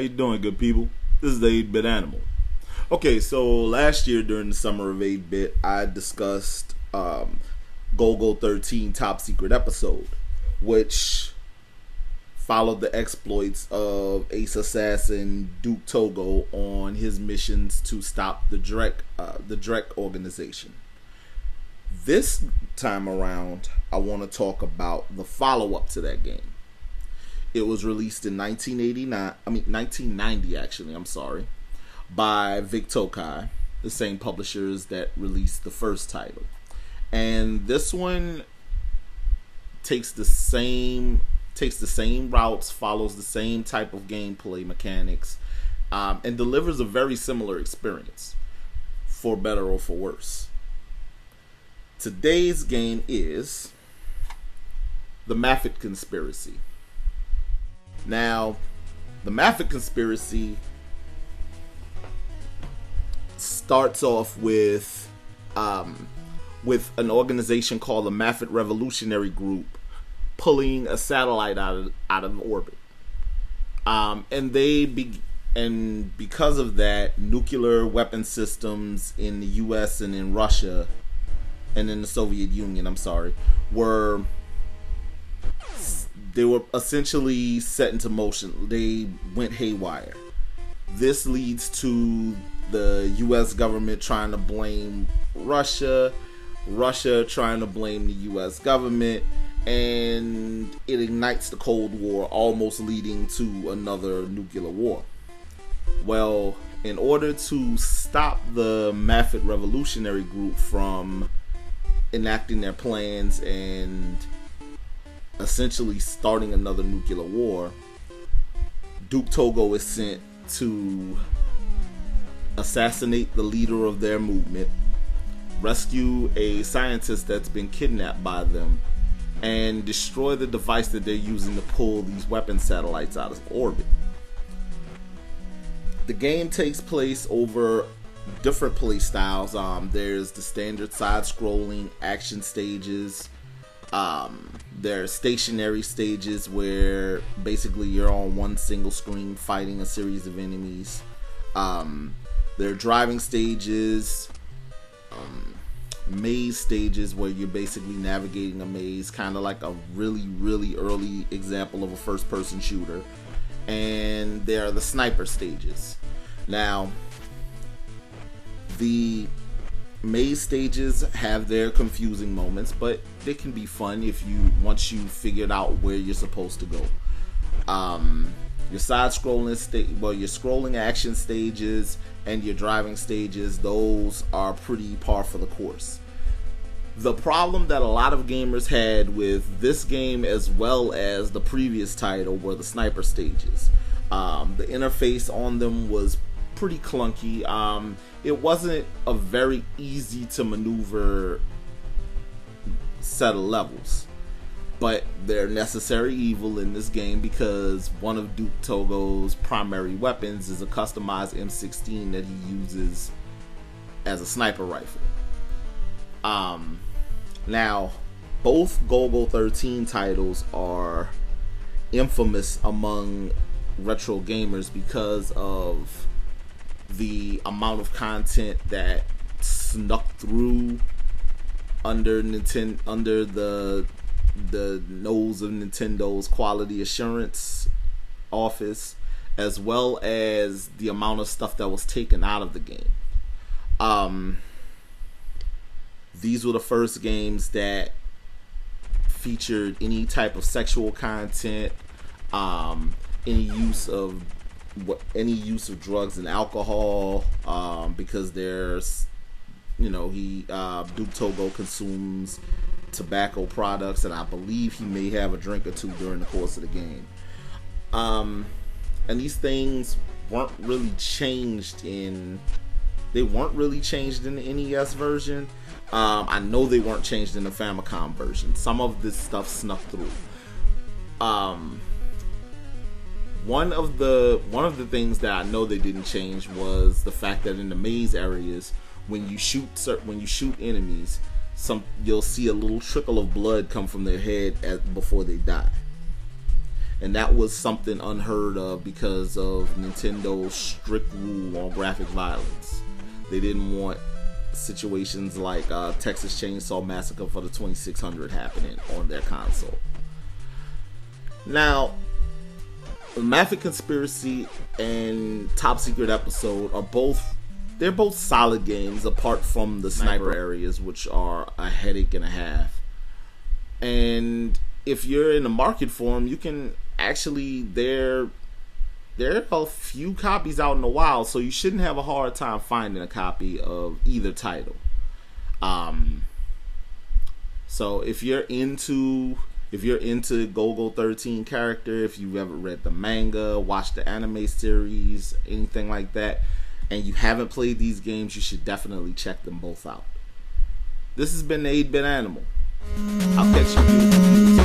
How you doing, good people? This is the 8-Bit Animal. Okay, so last year during the summer of 8-Bit, I discussed Golgo 13 Top Secret episode, which followed the exploits of Ace Assassin Duke Togo on his missions to stop the Drek organization. This time around, I want to talk about the follow-up to that game. It was released in 1990 actually, by Vic Tokai, the same publishers that released the first title. And this one takes the same routes, follows the same type of gameplay mechanics, and delivers a very similar experience, for better or for worse. Today's game is the Mafat Conspiracy. Now, the Mafat Conspiracy starts off with an organization called the Mafat Revolutionary Group pulling a satellite out of orbit, and because of that, nuclear weapon systems in the U.S. and in Russia and in the Soviet Union, were essentially set into motion. They went haywire. This leads to the U.S. government trying to blame Russia trying to blame the U.S. government, and it ignites the Cold War, almost leading to another nuclear war. Well, in order to stop the Mafat Revolutionary Group from enacting their plans and essentially starting another nuclear war, Duke Togo is sent to assassinate the leader of their movement, rescue a scientist that's been kidnapped by them, and destroy the device that they're using to pull these weapon satellites out of orbit. The game takes place over different play styles. There's the standard side-scrolling action stages. There are stationary stages where basically you're on one single screen fighting a series of enemies. There are driving stages, maze stages where you're basically navigating a maze, kind of like a really, really early example of a first-person shooter. And there are the sniper stages. Now, the maze stages have their confusing moments, but they can be fun once you figured out where you're supposed to go. Your side-scrolling your scrolling action stages and your driving stages, those are pretty par for the course. The problem that a lot of gamers had with this game, as well as the previous title, were the sniper stages. The interface on them was pretty clunky. It wasn't a very easy to maneuver set of levels, but they're necessary evil in this game because one of Duke Togo's primary weapons is a customized M16 that he uses as a sniper rifle. Now, both Golgo 13 titles are infamous among retro gamers because of the amount of content that snuck through under the nose of Nintendo's quality assurance office, as well as the amount of stuff that was taken out of the game. These were the first games that featured any type of sexual content, any use of drugs and alcohol, because there's, Duke Togo consumes tobacco products, and I believe he may have a drink or two during the course of the game. And these things weren't really changed in the NES version. I know they weren't changed in the Famicom version. Some of this stuff snuck through. One of the things that I know they didn't change was the fact that in the maze areas, when you shoot enemies, you'll see a little trickle of blood come from their head before they die. and that was something unheard of because of Nintendo's strict rule on graphic violence. They didn't want situations like Texas Chainsaw Massacre for the 2600 happening on their console. Now, Mafat Conspiracy and Top Secret Episode are both solid games, apart from the sniper areas, which are a headache and a half. And if you're in the market for them, you can actually, there are a few copies out in the wild, so you shouldn't have a hard time finding a copy of either title. So if you're into Go-Go 13 character, if you've ever read the manga, watched the anime series, anything like that, and you haven't played these games, you should definitely check them both out. This has been the 8-Bit Animal. I'll catch you.